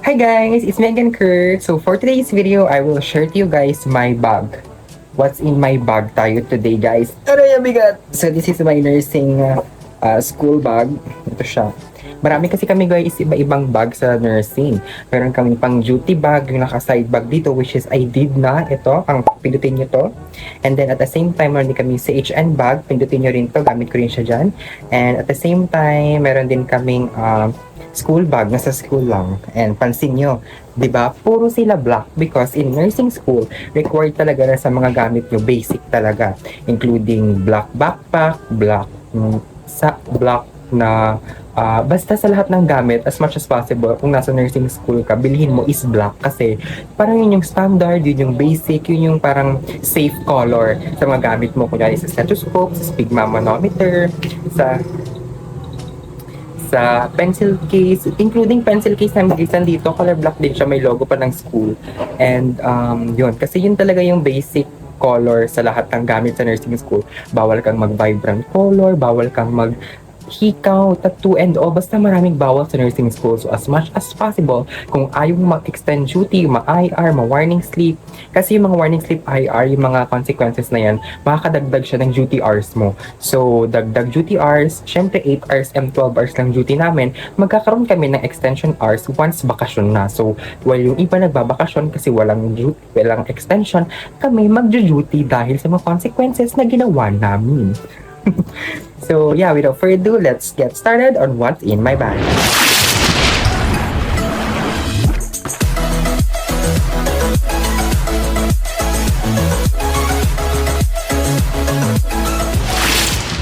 Hi guys, it's Megan Kurt. So for today's video, I will share to you guys my bag. What's in my bag tayo today guys? Aray, bigat! So this is my nursing school bag. Ito siya. Marami kasi kami guys, iba-ibang bag sa nursing. Meron kami pang duty bag, yung naka-side bag dito, which is I did na. Ito, ang pindutin nyo to. And then at the same time, meron din kami CHN bag. Pindutin nyo rin to, gamit ko rin siya dyan. And at the same time, meron din kaming school bag, nasa school lang. And pansin nyo, di ba? Puro sila black because in nursing school, required talaga na sa mga gamit nyo, basic talaga. Including black backpack, black black na basta sa lahat ng gamit, as much as possible, kung nasa nursing school ka, bilhin mo is black kasi parang yun yung standard, yun yung basic, yun yung parang safe color sa mga gamit mo. Kunyari sa stethoscope, sa sphygmomanometer, sa pencil case, including pencil case namin guys, dito, color black din siya, may logo pa ng school. And yun, kasi yun talaga yung basic color sa lahat ng gamit sa nursing school. Bawal kang mag-vibrant color, bawal kang hikaw, tattoo, and all. Basta maraming bawal sa nursing school. So, as much as possible, kung ayaw mo mag-extend duty, ma-IR, ma-warning sleep, kasi yung mga warning sleep, IR, yung mga consequences na yan, makakadagdag siya ng duty hours mo. So, dagdag duty hours, syempre 8 hours and 12 hours lang duty namin, magkakaroon kami ng extension hours once bakasyon na. So, while yung iba nagbabakasyon kasi walang extension, kami magjo-duty dahil sa mga consequences na ginawa namin. So yeah, without further ado, let's get started on what's in my bag.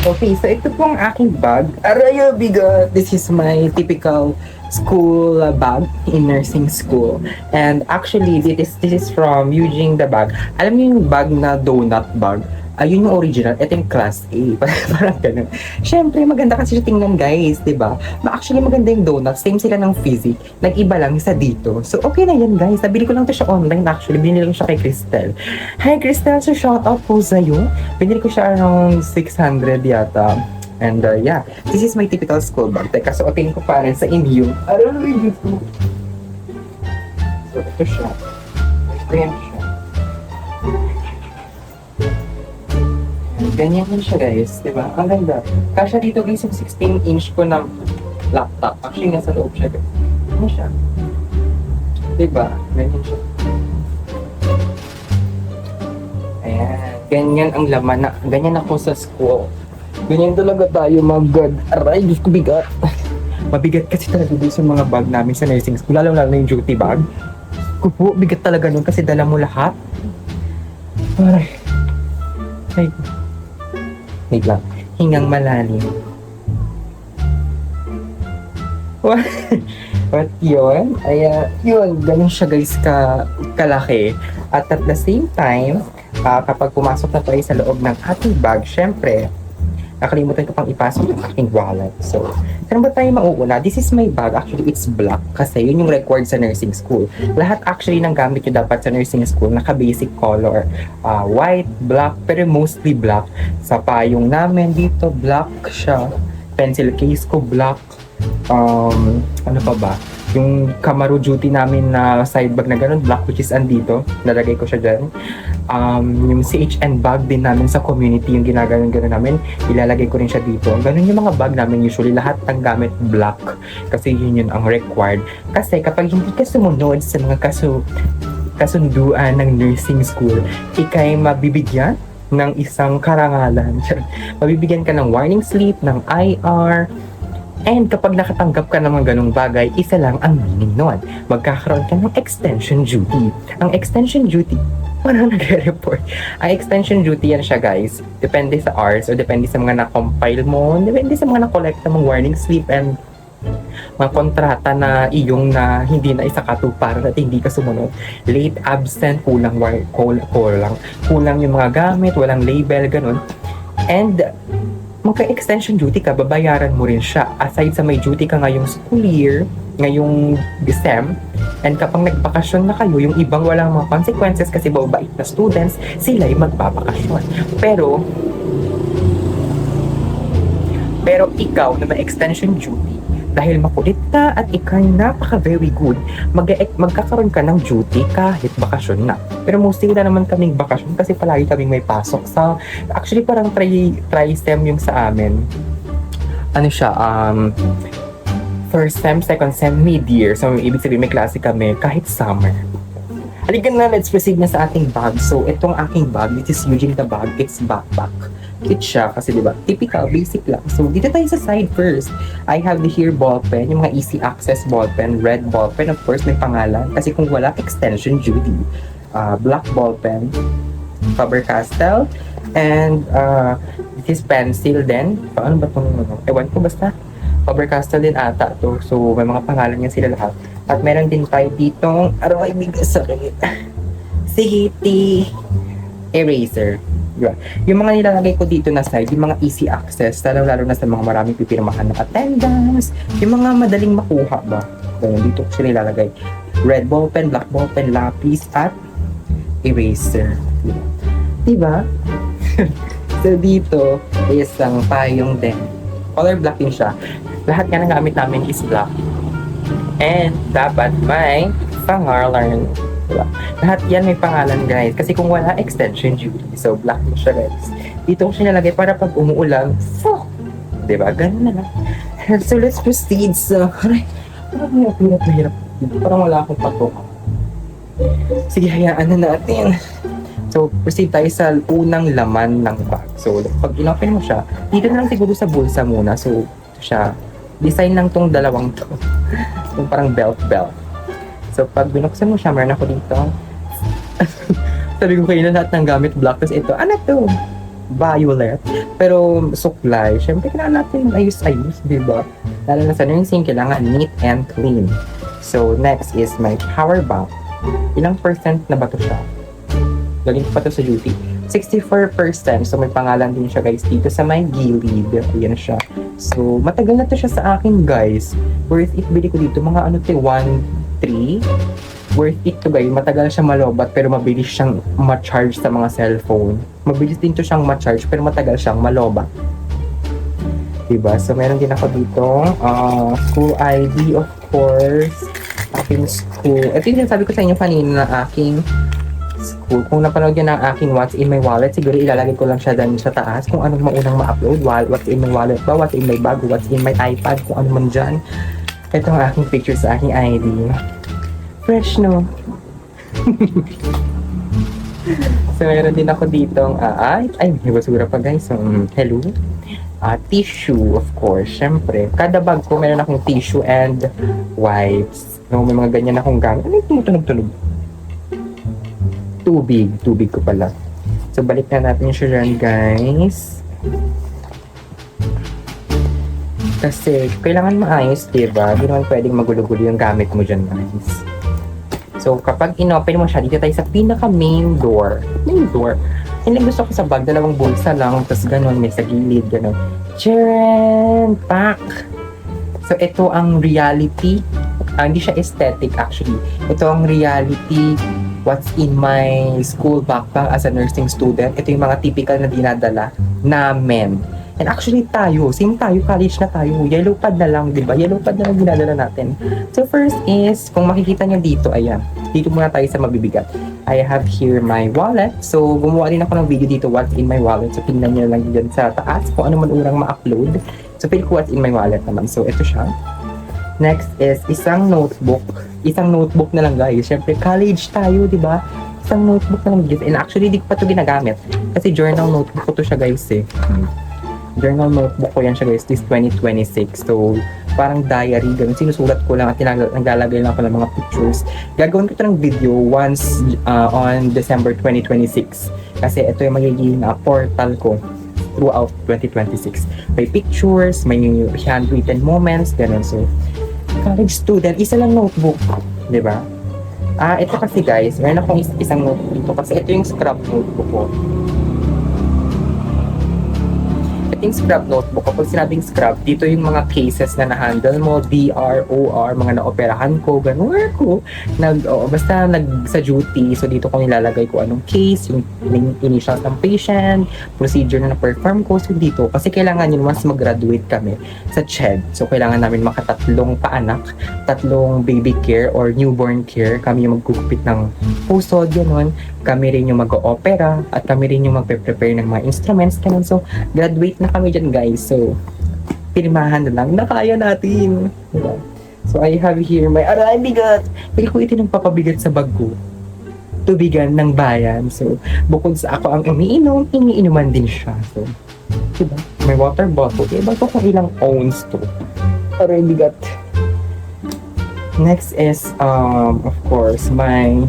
Okay, so ito po ang aking bag. Araya, bigat! This is my typical school bag in nursing school. And actually, this is from Eugene the bag. Alam niyo yung bag na donut bag? Ayun yung original, ito yung class A. Parang ganun. Siyempre, maganda kasi siya tingnan guys, di ba? Actually, maganda yung donut. Same sila ng physics. Nag-iba lang sa dito. So, okay na yan guys. Nabili ko lang to siya online actually. Binili ko siya kay Cristel. Hi Cristel, so shout out po sa'yo. Binili ko siya around 600 yata. And yeah, this is my typical school bag. Teka, suotin ko pa rin sa inyo. Aray, dito. So, ito siya. Ito yan siya. Ganyan yan siya guys, di ba? Ang ganda. Kasya dito guys yung 16-inch ko ng laptop. Actually, nasa loob siya guys. Ano siya? Di ba? Ganyan siya. Ayan. Ganyan ang laman na. Ganyan ako sa school. Ganyan talaga tayo mag-god. Aray, Diyos ko bigat. Mabigat kasi talaga dito sa mga bag namin sa nursing school. Lalo na yung duty bag. Kupo, bigat talaga nun kasi dala mo lahat. Aray. Ay. Wait lang. Hingang malalim. What yun? Ay, yun. Ganun siya guys kalaki. At the same time, kapag pumasok na tayo sa loob ng ating bag, syempre, nakalimutan ko pang ipasok yung aking wallet. So, saan ba tayo mauuna? This is my bag. Actually, it's black kasi yun yung required sa nursing school. Lahat actually ng gamit nyo dapat sa nursing school, naka-basic color. White, black, pero mostly black. Sa payong namin dito, black siya. Pencil case ko, black. Ano pa ba? Yung Camaro duty namin na side bag na ganun, black, which is andito. Nalagay ko siya dyan. Yung CHN bag din namin sa community, yung ginaganon-ganon namin, ilalagay ko rin siya dito. Ganun yung mga bag namin usually, lahat ng gamit black. Kasi yun ang required. Kasi kapag hindi ka sumunod sa mga kasunduan ng nursing school, ikay mabibigyan ng isang karangalan. Mabibigyan ka ng warning sleep, ng IR, and kapag nakatanggap ka ng mga ganong bagay, isa lang ang meaning nun. Magkakaroon ka ng extension duty. Ang extension duty, parang nagre-report. Ang extension duty yan siya guys. Depende sa hours o depende sa mga na-compile mo, depende sa mga na-collect mong warning sleep and mga kontrata na iyong na hindi na isakatuparan at hindi ka sumunod. Late absent, kulang yung mga gamit, walang label, ganun. And magka-extension duty ka, babayaran mo rin siya. Aside sa may duty ka ngayong school year, ngayong December, and kapag nagbakasyon na kayo, yung ibang walang mga consequences kasi babait na students, sila'y magbabakasyon. Pero ikaw na may extension duty, dahil makulit ka at ikay napaka very good, magkakaroon ka ng duty kahit bakasyon na. Pero mostly wala naman kaming bakasyon kasi palagi kaming may pasok sa, actually parang tri-sem yung sa amin. Ano siya, first sem, second sem, mid-year. So, ibig sabihin may klase kami kahit summer. Halika na, let's proceed na sa ating bag. So, itong aking bag, this is using the bag, it's backpack. Cute siya kasi diba, typical, basic lang. So, dito tayo sa side first. I have the here ballpen, yung mga easy access ballpen, red ballpen, of course, may pangalan. Kasi kung wala, extension Judy. Black ballpen, Faber-Castell, and this is pencil din. Paano ba itong, ewan ko basta. Faber-Castell din ata to. So, may mga pangalan yan sila lahat. At meron din tayo ditong, aray, bigas sakit. City eraser. Diba? Yung mga nilalagay ko dito na side, yung mga easy access, lalo na sa mga maraming pipirmahan ng attendance, yung mga madaling makuha ba? So, dito ko sila nilalagay. Red ballpen, black ballpen, lapis, at eraser. Diba? So, dito is ang payong din. Color black din siya. Lahat nga ng gamit namin is black. And dapat may pangalan. Diba? Lahat yan may pangalan, guys. Kasi kung wala, extension duty. So, black din siya, guys. Dito ko siya nalagay para pag umuulan, diba? Ganun na lang. So, let's proceed. So, parang hirap. Parang wala akong patok. Sige, hayaan na natin. So, proceed tayo sa unang laman ng bag. So, pag inopen mo siya, dito na lang siguro sa bulsa muna. So, ito siya. Design lang tong dalawang to. Yung parang belt. So, pag binuksan mo siya, meron ako dito. Sabi ko kayo na lahat ng gamit black. Tapos ito, ano to? Violet. Pero suklay. Siyempre, kailangan natin ayos-ayos, diba? Lalo na sa nursing, kailangan neat and clean. So, next is my power bank. Ilang percent na ba to siya? Galing pa to sa duty. 64%. So, may pangalan din siya, guys, dito sa may gilid. Ayan siya. So, matagal na to siya sa akin, guys. Worth it, bili ko dito. Mga ano to, 1.3. Worth it to, guys. Matagal siya malobat, pero mabilis siyang ma-charge sa mga cellphone. Mabilis din to siyang ma-charge, pero matagal siyang malobat. Diba? So, meron din ako dito. School ID, of course. Aking school. Ito yung sabi ko sa inyo kanina na aking school. Kung napanood yun ang aking what's in my wallet, siguro ilalagay ko lang siya dyan sa taas kung anong maunang ma-upload. What's in my wallet ba? What's in my bag? What's in my iPad? Kung ano man dyan. Ito ang aking picture sa aking ID. Fresh, no? So, meron din ako ditong, may basura pa, guys. So, hello. Tissue, of course. Siyempre, kada bag ko, meron akong tissue and wipes. No, may mga ganyan akong gamit. Ano yung tumutunog-tunog? Tubig ko pala. So, balik na natin siya dyan, guys. Kasi, kailangan maayos, diba? Hindi naman pwedeng magulo-gulo yung gamit mo dyan, guys. So, kapag inopen mo siya, dito tayo sa pinaka-main door. Main door. Hindi gusto ko sa bag, dalawang bulsa lang, tapos ganun, may sa gilid, ganun. Charan! Pack! So, ito ang reality. Hindi siya aesthetic, actually. Ito ang reality what's in my school backpack as a nursing student. Ito yung mga typical na dinadala namin. And actually tayo, same tayo, college na tayo. Yellow pad na lang, di ba? Yellow pad na lang dinadala natin. So first is, kung makikita nyo dito, ayan. Dito muna tayo sa mabibigat. I have here my wallet. So gumawa din ako ng video dito, what's in my wallet. So tingnan nyo lang dyan sa taas kung ano man urang ma-upload. So feel ko what's in my wallet naman. So ito siya. Next is isang notebook. Isang notebook na lang, guys. Siyempre, college tayo, di ba? Isang notebook na lang, guys. And actually, di ko pa ito ginagamit. Kasi journal notebook ko to siya, guys, eh. Journal notebook ko yan siya, guys. This 2026. So, parang diary, ganun. Sinusulat ko lang at naglalagay lang ako ng mga pictures. Gagawin ko ito ng video once on December 2026. Kasi ito yung magiging portal ko throughout 2026. May pictures, may handwritten moments, ganun. So, college student, isa lang notebook, di ba? Ito kasi, guys, meron akong isang notebook dito kasi ito yung scrap notebook ko. Ito ating scrub notebook, kapag sinabing scrub, dito yung mga cases na na-handle mo, DR, OR, mga na-operahan ko, ganun ko. Basta sa duty, so dito ko nilalagay ko anong case, yung initials ng patient, procedure na na-perform ko, so dito. Kasi kailangan yun once mag-graduate kami sa CHED. So kailangan namin makatatlong paanak, tatlong baby care or newborn care. Kami yung magkukupit ng puso, ganun. Kami rin yung mag-opera at kami rin yung magpe-prepare ng mga instruments, ganun. So, graduate na kami dyan, guys. So, pirmahan na lang na kaya natin. Diba? So, I have here my aray, bigat! Pili ko ito ng papabigat sa bag ko. Tubigan ng bayan. So, bukod sa ako ang umiinom, iniinuman din siya. So, diba? May water bottle. Iba to kung ilang ounce to. Aray, bigat. Next is, of course, my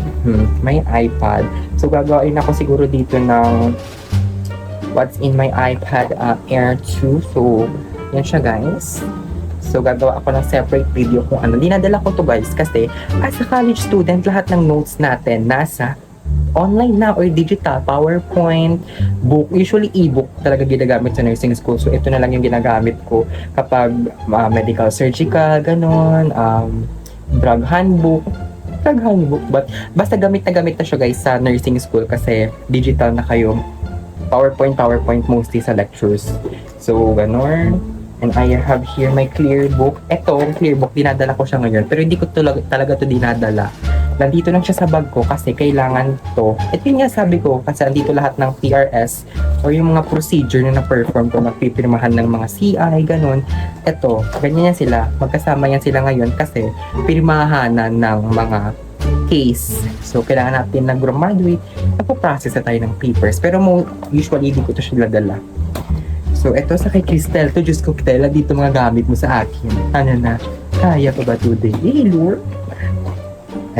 iPad. So, gagawin ako siguro dito ng what's in my iPad Air 2. So, yan siya, guys. So, gagawa ako ng separate video kung ano. Dinadala ko to, guys, kasi as a college student, lahat ng notes natin nasa online na or digital, PowerPoint, book. Usually, e-book talaga ginagamit sa nursing school. So, ito na lang yung ginagamit ko kapag medical surgical, ganon, drug handbook, but basta gamit na siya, guys, sa nursing school kasi digital na kayo. PowerPoint mostly sa lectures. So, ganon. And I have here my clear book. Ito, clear book, dinadala ko siya ngayon. Pero hindi ko talaga to dinadala. Nandito lang siya sa bag ko kasi kailangan to. Ito yung nga sabi ko, kasi andito lahat ng PRS or yung mga procedure na na-perform ko, napipirmahan ng mga CI, ganun. Ito, ganyan yan sila. Magkasama yan sila ngayon kasi pirmahanan ng mga case. So, kailangan natin nag-graduate, napoprocess na tayo ng papers. Pero usually, hindi ko to siya dala. So, ito sa kay Cristel, to Diyos ko, Cristel, dito mga gamit mo sa akin. Ano na, kaya pa ba today? Eh, Lord.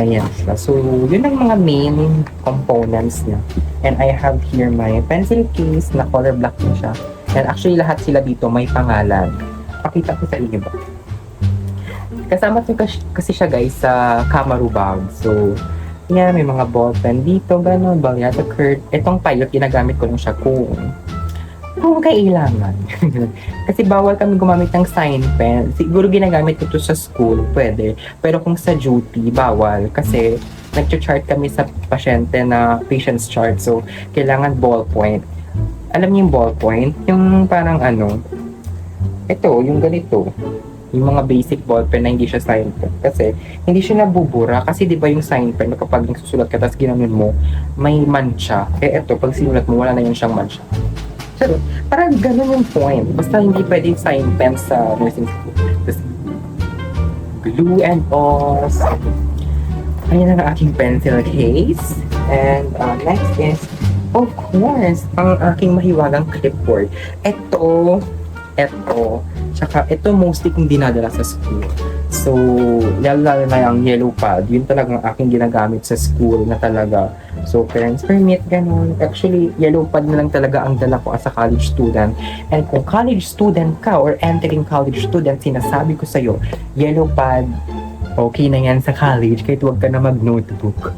Ayan siya. So, yun ang mga main components niya. And I have here my pencil case na color black na siya. And actually, lahat sila dito may pangalan. Pakita ko sa inyo ba? Kasama kasi siya, guys, sa Kamaru bag. So, yan, may mga ball pen dito, gano'n, balyata curd. Itong pilot, ginagamit ko lang siya kung kailangan. Kasi bawal kami gumamit ng sign pen. Siguro ginagamit ko to sa school, pwede. Pero kung sa duty, bawal. Kasi nag-chart kami sa pasyente na patient's chart. So, kailangan ballpoint. Alam niyo yung ballpoint? Yung parang ito, yung ganito. Yung mga basic ballpen na hindi siya sign pen. Kasi hindi siya nabubura. Kasi di ba yung sign pen, kapag nagsusulat ka, tapos ginanon mo, may mancha. Ito, pag sinulat mo, wala na yun siyang mancha. Pero, parang ganun yung point. Basta hindi pwedeng sign pen sa nursing school. Tapos, glue and all. Ayan ang aking pencil case. And next is, of course, ang aking mahiwagang clipboard. Ito, tsaka ito mostly kung dinadala sa school. So, lalo na yung yellow pad, yun talagang aking ginagamit sa school na talaga. So, parents permit, ganun. Actually, yellow pad na lang talaga ang dala ko as a college student. And kung college student ka or entering college student, sinasabi ko sa'yo, yellow pad, okay na yan sa college, kahit huwag ka na mag-notebook.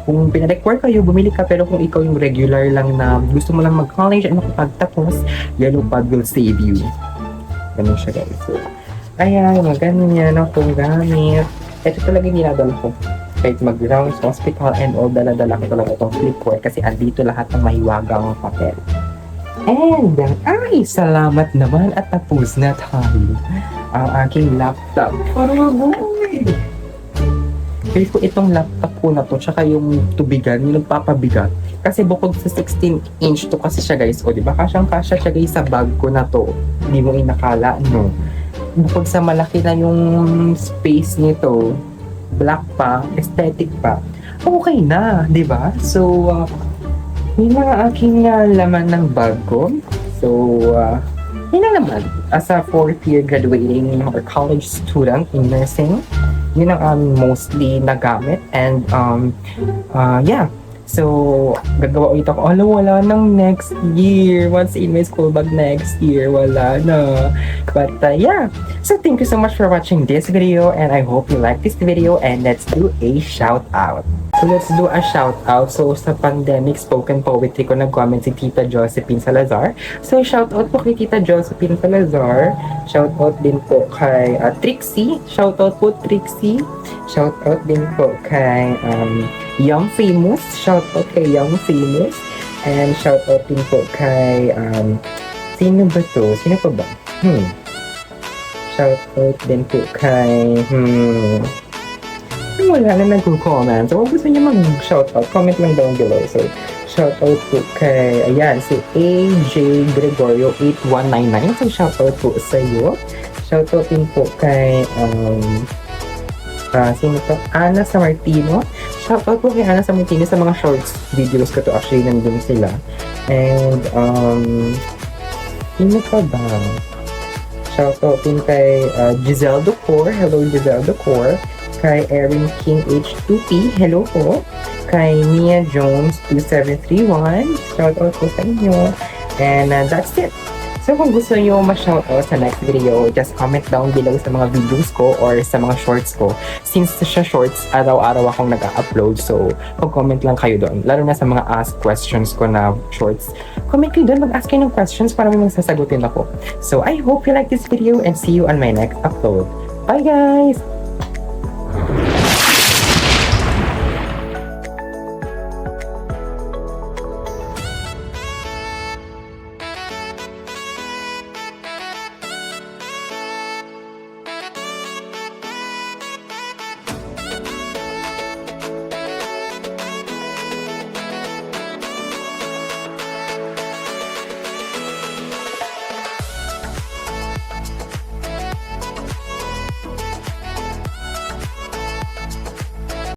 Kung pinarequire kayo, bumili ka, pero kung ikaw yung regular lang na gusto mo lang mag-college at makapagtapos, yellow pad will save you. Ganun siya, guys. So, ayan, ganun yan akong gamit. Ito talaga yung ginadala ko. Kahit mag-rounds, hospital, and all, dala-dala ko talaga itong clipboard kasi andito lahat ng mahiwagang papel. And, salamat naman at tapos na tayo. Ang aking laptop. Paragoy! Kaya ko itong laptop ko na to, tsaka yung tubigan, yung nagpapabigat. Kasi bukod sa 16-inch to kasi siya, guys. O, diba? Kasyang-kasya siya, guys, sa bag ko na to. Hindi mo inakala, no? Bukod sa malaki na yung space nito, black pa, aesthetic pa, okay na, di ba? So, yun ang aking laman ng bag ko. So, yun na naman. As a 4th year graduating or college student in nursing, yun ang mostly nagamit. And, yeah. So, gagawa ulit ako. Alam, wala nang next year. Once in my school bag next year, wala na. But yeah. So, thank you so much for watching this video and I hope you like this video and let's do a shout out. So, let's do a shout out. So, sa pandemic spoken poetry ko nag-comment si Tita Josephine Salazar. So, shout out po kay Tita Josephine Salazar. Shout out din po kay Trixie. Shout out po Trixie. Shout out din po kay Young Famous. Shout out kay Young Famous. And shout out din po kay sino ba to? Sino pa ba? Shout out din po kay wala na nag-comment. So, kung gusto niyo mag-shoutout, comment lang down below. So, shoutout po kay, ayan, si AJ Gregorio 8199. So, shoutout po sa iyo. Shoutout din po kay, sino to? Ana Samartino. Shoutout po kay Ana Samartino sa mga shorts videos ko to. Actually, nandun sila. And, sino pa ba? Shoutout din kay Giselle Ducor. Hello, Giselle Ducor. Kay Erin King H2P, hello po. Kay Mia Jones 2731, shoutout po sa inyo. And that's it. So kung gusto nyo ma-shoutout sa next video, just comment down below sa mga videos ko or sa mga shorts ko. Since sa shorts, araw-araw akong nag-upload, so mag-comment lang kayo doon. Lalo na sa mga ask questions ko na shorts. Comment kayo doon, mag-ask kayo ng questions para may magsasagutin ako. So I hope you like this video and see you on my next upload. Bye guys!